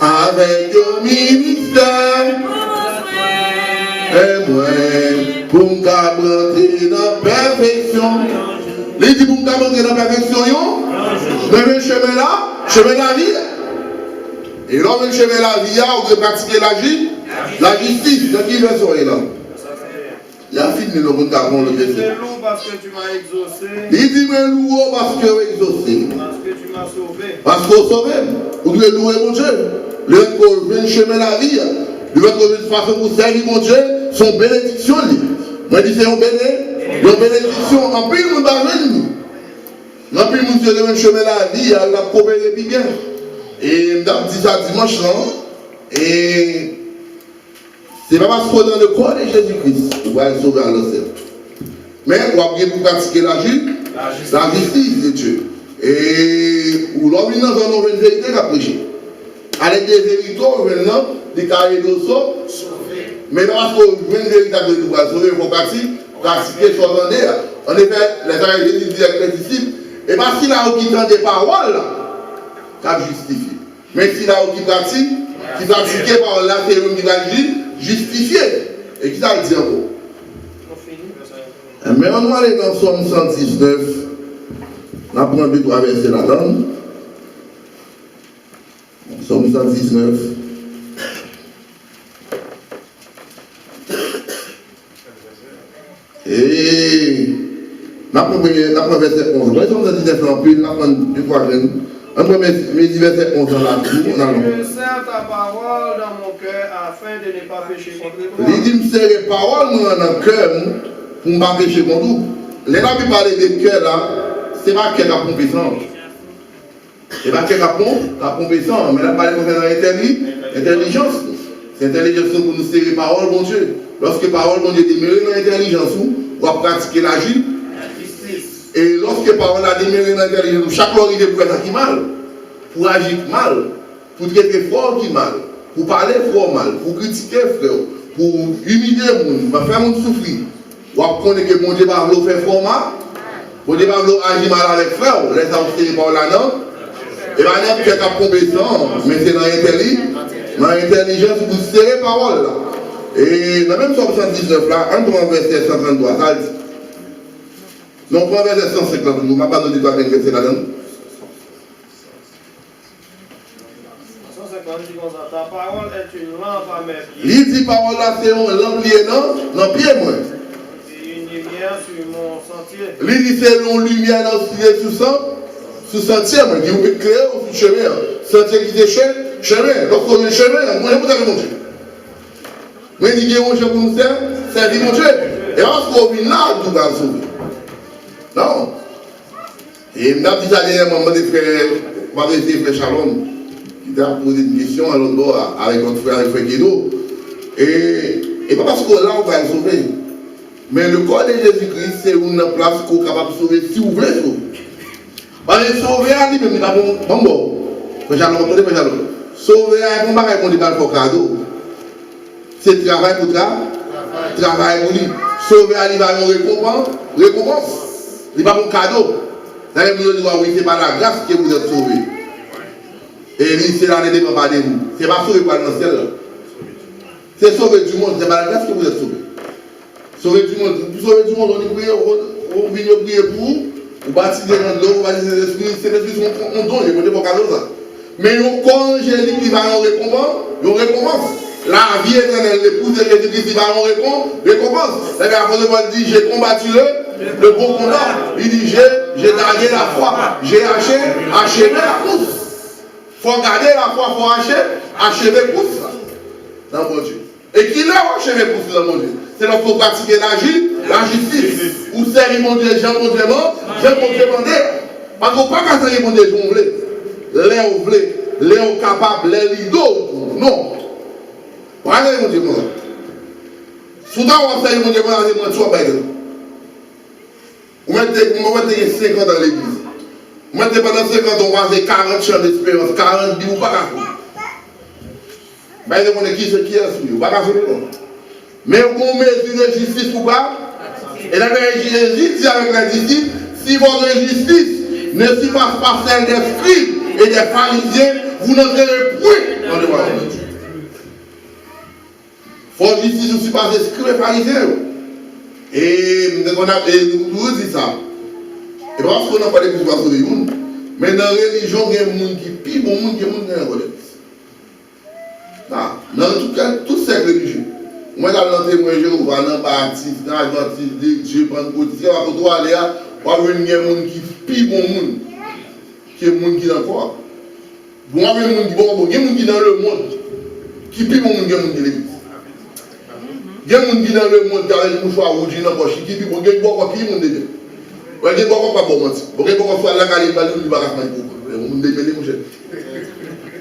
avec un ministère et moi pour me rentrer dans la perfection. Il dit pour me rentrer dans la perfection, je vais chemin là, chemin la vie. Et l'homme le chemin la vie, on veut pratiquer la justice. De qui version est là? Il a fini le monde d'avant le verset. C'est lourd parce que tu m'as exaucé. Il dit mais lourd parce que tu m'as exaucé. Parce que tu m'as sauvé. Parce qu'on sauve. Vous devez louer mon Dieu. Le fait qu'on vienne chemin la vie, le fait qu'on vienne façon pour servir mon Dieu, son bénédiction. Moi je dis c'est une bénédiction. En plus, nous avons en plus, nous devons chemin la vie, elle a coopéré bien. Et je dis ça dimanche, non? Et c'est pas parce qu'on est dans le corps de Jésus-Christ qu'on va être sauvé à l'océan. Mais on va bien pour pratiquer la justice de Dieu. Et où l'homme est dans une vérité qu'a prêché. Avec des vérités, maintenant, des carrés d'osso, mais parce qu'on veut une vérité de nous sauver, il faut pratiquer son année. En effet, les arrêts Jésus disent avec les disciples, et parce qu'il a qui des paroles, ça justifie. Mais s'il a qui pratique, qui pratique par là, c'est lui qui va justifier. Et qui ça le dit encore? Mais on va aller dans Somme 119. On apprend 2-3 versets là-dedans. Somme 119. Et on apprend verset 11. Somme 119 en plus, on apprend 2-3 jeunes. On premier verset 11 dans la cour. Je serre ta parole dans mon cœur afin de ne pas pécher contre toi. Il dit, je serre les paroles dans le cœur pour ne pas pécher contre vous. Les gens qui parlent de cœur là, ce n'est pas cœur qui a compétence. Et bien, qu'est-ce qu'a pompé ça? Mais là, parler concernant l'intelligence. C'est l'intelligence pour nous serrer parole, mon Dieu. Lorsque parole, mon Dieu, déméré dans l'intelligence, on va pratiquer la justice. Et lorsque parole a déméré dans l'intelligence, chaque fois il est pour faire mal, pour agir mal, pour traiter fort qui mal, pour parler fort mal, pour critiquer frère, pour humilier les gens, pour faire les gens souffrir. On va connaître que mon Dieu va faire fort mal, mon Dieu va agir mal avec frère, laisse ça par là-dedans. Et bien, il y a quelqu'un compétent, mais c'est dans l'intelligence pour serrer parole là. Et dans le même 79 là, on prend verset 133, ça dit. Non, on prend verset 150, nous ne pouvons pas donner toi avec verset là-dedans. 150 dit comme ça, ta parole est une lampe à mes pieds. Il dit parole là, c'est une lampe liée dans pied moi. Et une lumière sur mon sentier. Il dit c'est une lumière dans le sentier, moi, qui vous éclaire au chemin. Sentier qui est chemin. Donc on est chemin, on est pour aller mon Dieu. Moi, je dis que mon Dieu pour nous faire, c'est mon Dieu. Et lorsqu'on vient là, tout va sauver. Non. Et je me dis à dernièrement, frère Shalom, qui t'a posé une question à l'autre bord avec notre frère Guido. Et pas parce que là, on va le sauver. Mais le corps de Jésus-Christ, c'est une place qu'on est capable de sauver si vous voulez sauver. Parce que sauver à lui-même, il n'a pas bon. Frère Shalom, sauver à lui-même, il n'a pas de cadeau. C'est travail pour travail pour lui. Sauver à lui, il va avoir une récompense. Il va avoir un cadeau. D'ailleurs, vous dites, oui, c'est par la grâce que vous êtes sauvés. Et lui, c'est l'année de pas de vous. Ce n'est pas sauver par le ciel. C'est sauver du monde, c'est par la grâce que vous êtes sauvés. Sauver du monde, on vient prier pour vous, vous baptisez dans l'eau, vous baptisez l'esprit, c'est l'esprit qu'on donne, il ne faut pas cadeau ça. Mais le corps angélique, il va avoir une récompense. La vie éternelle, l'épouse de Jésus-Christ, il va avoir une récompense. L'apôtre Paul dit, j'ai combattu le bon combat. Il dit, j'ai gardé la foi, j'ai achevé la course. Il faut garder la foi, il faut achever la course dans mon Dieu. Et qui l'a achevé la course dans mon Dieu? C'est là qu'il faut pratiquer la justice. Ou servir mon Dieu, Jean mon Dieu, parce qu'on ne peut pas servir mon Dieu, on voulait. Les capables, les leaders, non. Regardez mon Dieu, moi. Soudain, on va faire mon Dieu, moi, tu vas pas être. Vous mettez 50 ans dans l'église. Vous mettez pendant 50 ans, on va faire 40 chants d'espérance, 40 billes, ou pas qu'à faire. Mais vous avez qui est celui, pas qu'à faire, non. Mais on met une justice pour pas. Et la justice avec la justice, si votre justice ne se passe pas celle des scribes et des pharisiens, vous n'entrez plus dans le royaume de Dieu. Faut justice ne se passe des scribes et pharisiens. Et nous dit ça. Et parce qu'on n'a pas de pouvoir sauver nous, mais dans la religion, il y a des gens qui pillent, il y a des gens qui ont dans toutes ces religions. Moi, dans le témoin Jéhovah, dans le baptiste, dans l'adventiste, Dieu, Pentecôtiste, on va aller à des gens qui pillent bon monde, qui est des gens qui dans quoi. Bon, il y a des gens qui dans le monde, qui pillent bon monde, il y a des gens qui l'église. Il y a des gens qui dans le monde, qui ont des mouchoirs ou qui dans le poche, qui pillent bon monde, qui pillent bon monde. Il y a des gens qui pas bon mentir. Il y a des gens qui soit là, qui ne sont pas là, qui ne sont pas là.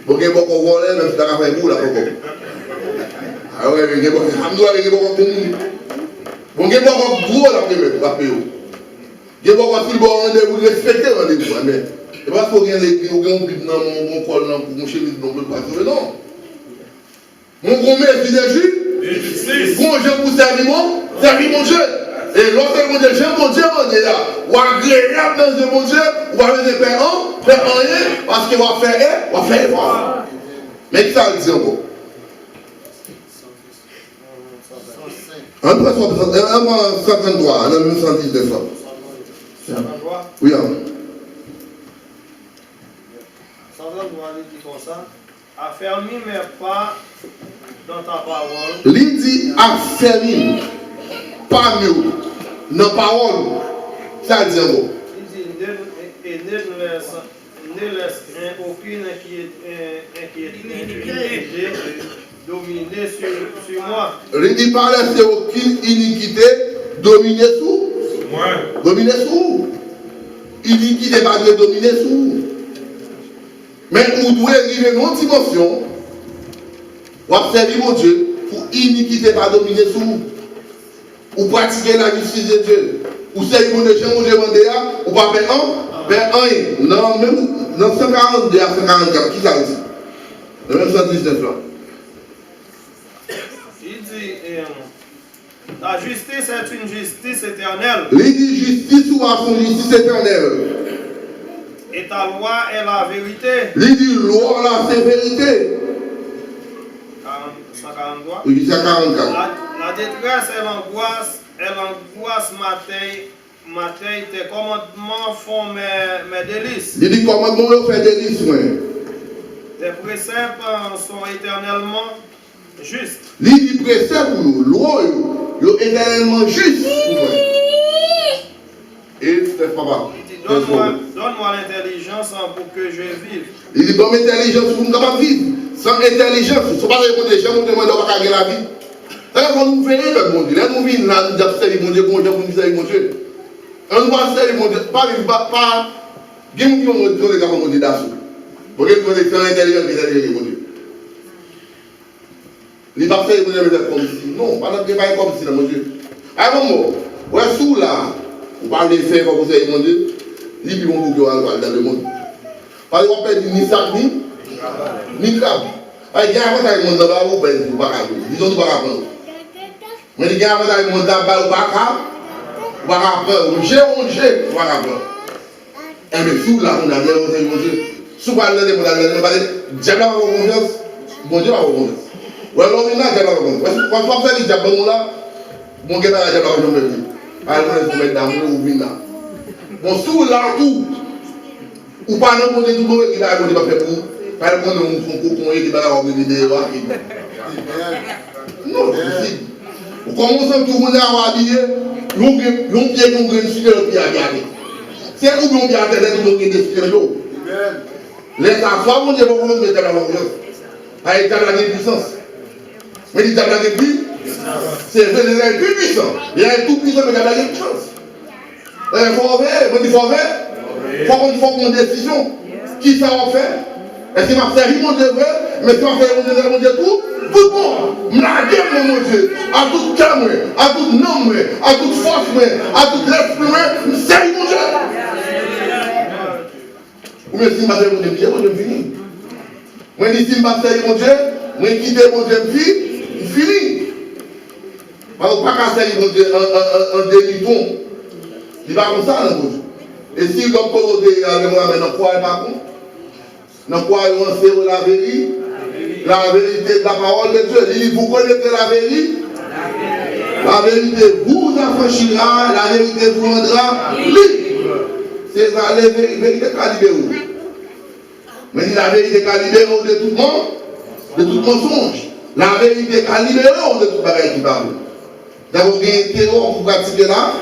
Bon, il y a des gens qui volent, même si tu as fait un bout là. Ah ouais, mais il y a des gens qui sont bon, il y a des gens qui sont gros là, il y a des gens qui sont rendez-vous, respecter rendez-vous. Mais il n'y a pas qu'il y ait un but dans mon col, pour mon chemise, non, non. Mon gros mère, c'est des juifs. Bon, je vous servis mon Dieu. Et lorsque mon Dieu, j'aime mon Dieu, ou agréable dans mon Dieu, ou va venir faire rien, parce qu'il va faire effort. Mais qui ça le dit encore? En 153, en 1919. Oui, hein. 153 dit comme ça. Affermis mes pas dans ta parole. Il dit affermis pas mieux dans la parole. Ça dit encore. Il dit et ne laisse aucune inquiétude dominer sur moi. Il dit pas laisser aucune iniquité dominer sur moi. Dominer sur vous. Iniquité va dominer sur vous. Mais vous devez arriver dans une dimension où observer mon Dieu pour iniquité pas dominer sur vous. Ou pratiquer la justice de Dieu. Ou servir mon Dieu, mon Dieu demandé, ou pas faire un. Non, même dans 142 à 144, qui ça dit? Le même 119 là. Il dit, la justice est une justice éternelle. Il dit justice ou à son justice éternelle. Et ta loi est la vérité. Il dit loi la sévérité. 143. Il dit 144. La détresse et l'angoisse matin, tes commandements font mes délices. Il dit commandement fait délices. Tes préceptes sont éternellement justes. Il dit préceptes pour nous, loi, éternellement juste. Et c'est pas mal. Donne-moi l'intelligence pour que je vive. Il dit, donne l'intelligence pour nous vivre. Sans intelligence, ce n'est pas les gens qui demandent de gagner la vie. Quand nous venons avec mon Dieu, nous venons là, nous observons mon Dieu, pour nous servir mon Dieu. On doit servir mon Dieu, pas. Il y a des gens qui vont dire mon Dieu d'assaut. Pour que nous soyons intelligents qui servir mon Dieu. Les pas servir mon Dieu comme si. Non, pas comme si, mon Dieu. À un moment, où est-ce que là, on parle de faire comme vous servir mon Dieu, les gens vont vous dans le monde. Parce qu'on ne perd ni sac ni crabe. Il y a un avantage de mon dans la roue, vous pas capable. Disons nous pas capable. Mais il y a un avantage de mon dans la vous pas capable. J'ai vous pas capable. Et mais sous là, on a bien mon Dieu. Sous pas le mon Dieu va avoir confiance. Mon Dieu va avoir confiance. Ou alors il n'a pas avoir confiance. Quand on fait le diable là, mon Dieu va avoir confiance. Alors on mettre dans le ou là. Bon sous là tout. Ou pas non mon Dieu tout le il a pas faire pour. Par exemple, on coupe qui va avoir des vidéos. Non, c'est possible. Comment ça, tout le monde a habillé, l'on pied qu'on gagne sur le pied à garder. C'est où l'on pied à garder, l'on gagne sur le dos. Les enfants, on dit, on va mettre la confiance. Avec la puissance. Mais il y a la puissance. C'est le plus puissant. Il y a un tout puissant, mais il y a la puissance. Il faut qu'on ait une décision. Qui ça va faire? Est-ce que ma série, mon Dieu, vrai? Mais si ma série, mon Dieu, tout le monde, mon Dieu, à tout cœur, à tout nom, à toute force, à tout l'esprit, série, mon Dieu. Ou bien si ma série, mon Dieu, je finis. Moi, je dis, si ma série, mon Dieu, moi, quitter mon Dieu, je finis. Parce que pas qu'à série, mon Dieu, un demi-ton. Il va comme ça, mon Dieu. Et si l'homme peut avec moi, mais non, quoi, pas contre? Dans quoi on sait la vérité de la parole de Dieu. Il dit, vous connaissez la vérité. La vérité vous affranchira, la vérité vous rendra libre. C'est ça, la vérité qui a libéré. Mais la vérité qui a libéré de tout mensonge. La vérité qui a libéré de tout bagage qui parle. D'abord, il y a un terreau pour pratiquer là,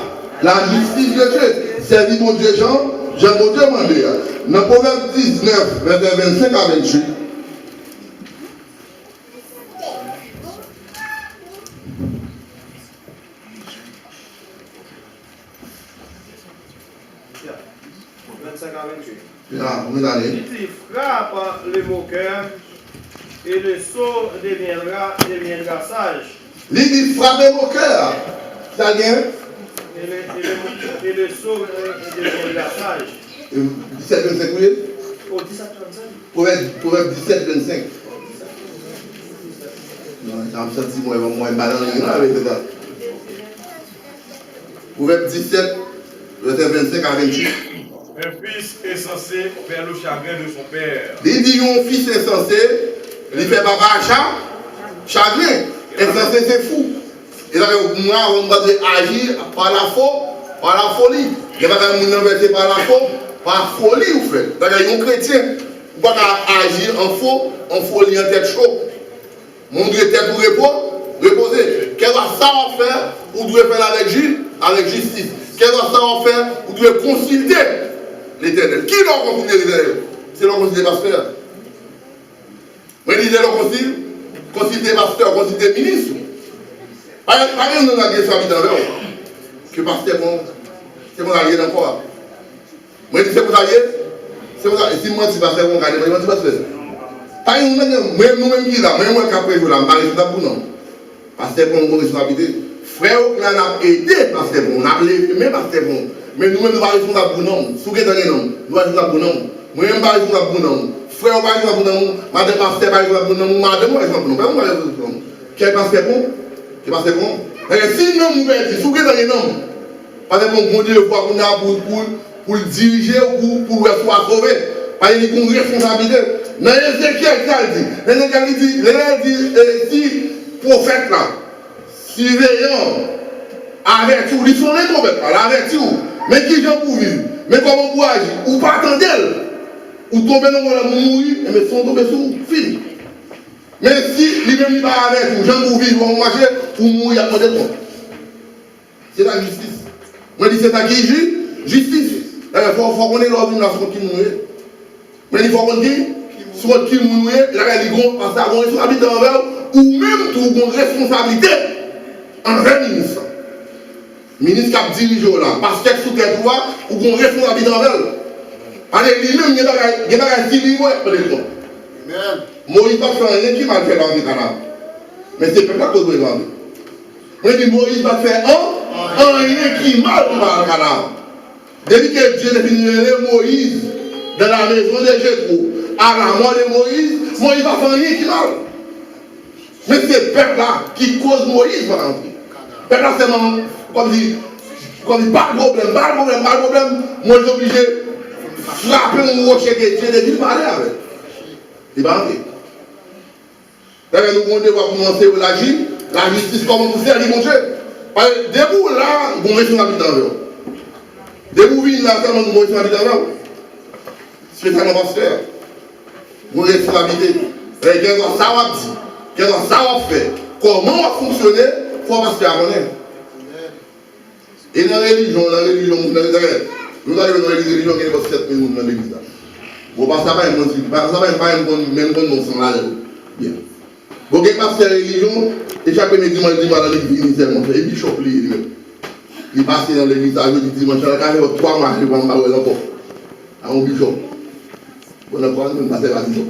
la justice de Dieu. Servir mon Dieu, Jean mon Dieu demandé. Dans Proverbe 19, verset 25 à 28. Il dit, frappe le moqueur et le sot deviendra sage. Il dit, frappez mon cœur. Ça vient. Et le sot deviendra sage. 17, 25, oui. Proverbe 17, 25. Non, j'ai senti moi malin avec ça. Proverbe 17, verset 25 à 28. Un fils est censé faire le chagrin de son père. Il dit, un fils est censé, il fait papa chagrin. Insensé, c'est fou. Et là, moi, on va agir par la folie. Il va y avoir par la faute. Par folie, vous faites. Donc, il y a un chrétien qui va agir en folie, en tête chaude. Mon Dieu, tête pour reposer. Qu'est-ce que ça va faire? Vous devez faire avec justice. Qu'est-ce que ça va faire? Vous devez consulter l'Éternel. Qui doit consulter l'Éternel? C'est le consulter pasteur. Mais il dit le consulter pasteur, consulter ministre. Par exemple, nous avons des familles dans l'heure. Que pasteur, c'est mon allié d'encore. Moi, je dis, c'est pour allier, C'est pour ça, si moi, tu vas faire mon gars, moi, tu vas faire. Pas nous-mêmes qui là, moi, qui après, je vais pas pour nous. Parce que pour une responsabilité. Frère, on a aidé parce que bon, on a aimé parce que bon. Mais nous-mêmes, nous ne sommes pas responsables pour nous. Si vous êtes dans les noms, nous sommes responsables pour nous. Moi, je ne suis pas responsable pour nous. Frère, on n'est pas responsable pour nous. Madame, pasteur, pas responsable pour nous. Madame, on est responsable pour nous. Pas responsable pour nous. Qui est pasteur bon? Qui est pasteur bon? Si nous, nous si vous êtes dans les noms, parce que bon Dieu, pour le diriger ou pour le soit sauvé. Parce qu'il y a une responsabilité. Dans Ézéchiel, il dit, si prophète là, surveillant, averti, ils sont les prophètes, averti, mais qui j'en pour vivre, mais comment pour agir, ou pas attendre, ou tomber dans le monde, mourir, mais sont tombés sous fil. Mais si lui-même n'est pas averti, ou j'en pour vivre, ou marcher, ou mourir, à côté de toi. C'est la justice. Moi, je dis, c'est ça qui est justice. Il faut qu'on ait l'organisation qui mourit. Mais il faut qu'on dise, soit qui mourit, la réalité, parce que la responsabilité envers, ou même tout une responsabilité envers le ministre. Le ministre qui dirige là, parce que sous tes droits, ou une responsabilité envers. Parce que lui-même, il n'y a pas un civil, Moïse va faire rien qui va faire dans le canal. Mais c'est pas cause de l'envie. Moi, je dis, Moïse va faire rien qui mal dans le canal. Depuis que Dieu a fini Moïse dans la maison de Jétro, à la mort de Moïse, Moïse va faire rien qui mal. Mais c'est le peuple là qui cause Moïse va rentrer. Le peuple là, c'est comme pas de problème. Moi, je suis obligé de frapper mon rocher de Dieu et de parler avec. Il va rentrer. D'ailleurs, nous devons commencer la justice comme vous faire, mon Dieu. Parce que debout là, vous mettez la vie dans l'eau. Debout là, vous mettez la vie dans l'eau. Spécialement pasteur. Vous mettez la vie. Qu'est-ce que ça va dire? Qu'est-ce que ça va faire? Comment on va fonctionner? Il faut passer à connaître. Et dans la religion, nous arrivons dans la religion qui est pour 7 000 personnes dans l'église. Vous ne passez pas un bon truc. Vous ne passez pas un bon nom sans la bien. Vous avez passé la religion, et chaque dimanche dans l'église initialement. Et puis, chope lui-même. Il passe dans l'église, il dit dimanche, il a fait 3 mois, il va me parler encore. À un bishop. On a quoi, on passe la bishop.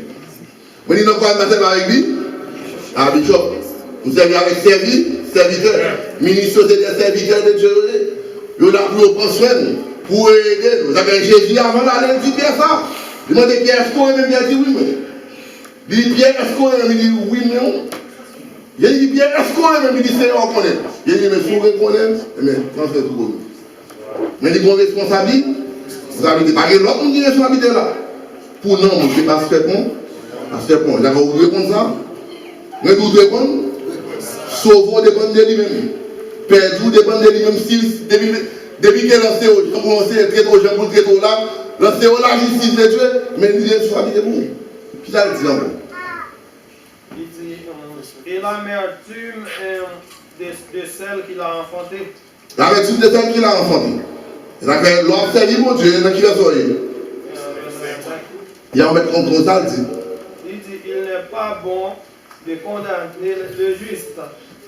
Mais il n'a pas passé avec lui. À bishop. Vous avez avec serviteur. Ministre des serviteurs de Dieu. Il a pris au pension pour aider. Vous avez Jésus avant d'aller dire Pierre ça. Il m'a dit Pierre, est-ce qu'on aime bien dire oui, mais. Il dit Pierre, est-ce qu'on aime dire oui, mais non. Il dit Pierre, est-ce qu'on aime dire Seigneur, on connaît. Il dit, mais si on reconnaît, mais transfert tout le monde. Mais il dit qu'on responsabilité. Vous avez dit, pas que l'autre qui est responsabilité là. Pour non, je ne sais pas ce que c'est bon. J'avais oublié comme ça. Mais vous répondre. Sauvons dépend de lui-même. Perdou dépend de lui-même. Depuis qu'elle a lancé, on commence à traiter aux gens pour traiter là, lancer la justice de Dieu, mais il est responsabilité pour nous. Qui ça le dit encore? Il dit, et l'amertume de celle qui l'a enfanté. L'amertume de celle qui l'a enfanté. C'est-à-dire, l'observer mon Dieu, dans qui l'a sorti. Il y a un mettre comme ça, il dit. Il dit, il n'est pas bon de condamner le juste.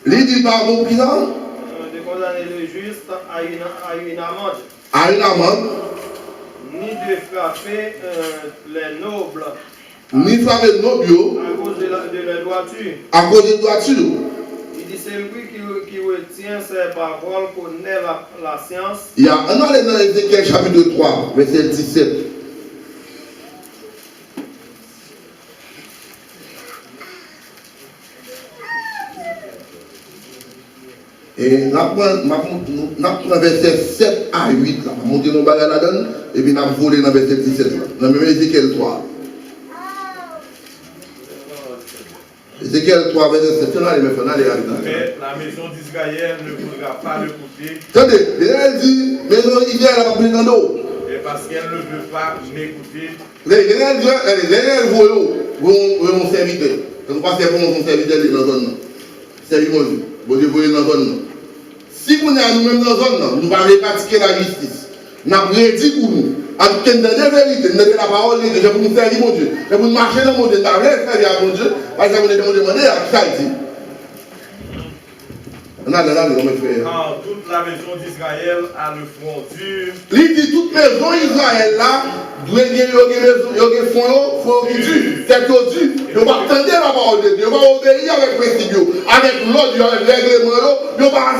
Il dit, pardon, qui ça? De condamner le juste à une amende. À une amende. Ni de frapper les nobles. Ni frapper les nobles. À cause de la droiture. À cause de la droiture. Il dit, c'est lui qui retient ses paroles, connaît la science. Il y a un allé dans Ézéchiel chapitre 3, verset 17. Et nous avons verset 7 à 8, là. Nous avons monté nos bagages là-dedans, et puis nous avons volé dans verset 17, là. Dans le même Ézéchiel 3. Ézéchiel 3, verset 7, là, il faut aller Mais la maison d'Israël ne voudra pas l'écouter. Attendez, il dit, maison d'Israël, elle va plus dans l'eau. Et parce qu'elle ne veut pas m'écouter. Les vont serviteur. Quand vous passez pour mon serviteur dans la zone, serviteur, vous devez dans la zone. Si vous êtes nous-mêmes dans la zone, nous allons pratiquer la justice. Nous avons prédit pour nous. En tant que la vérité, nous avons la parole de Dieu pour nous servir mon Dieu. Et pour nous marcher dans mon Dieu, nous avons servir à mon Dieu. Parce que vous nous demandez à qui ça dit. On a là, mes frères. Car toute la maison d'Israël a le front dur. Il dit toute maison Israël là, doit gagner le front dur. C'est que dur. Il va attendre la parole de Dieu. Il va obéir avec principe, avec l'ordre, avec le règlement. Il va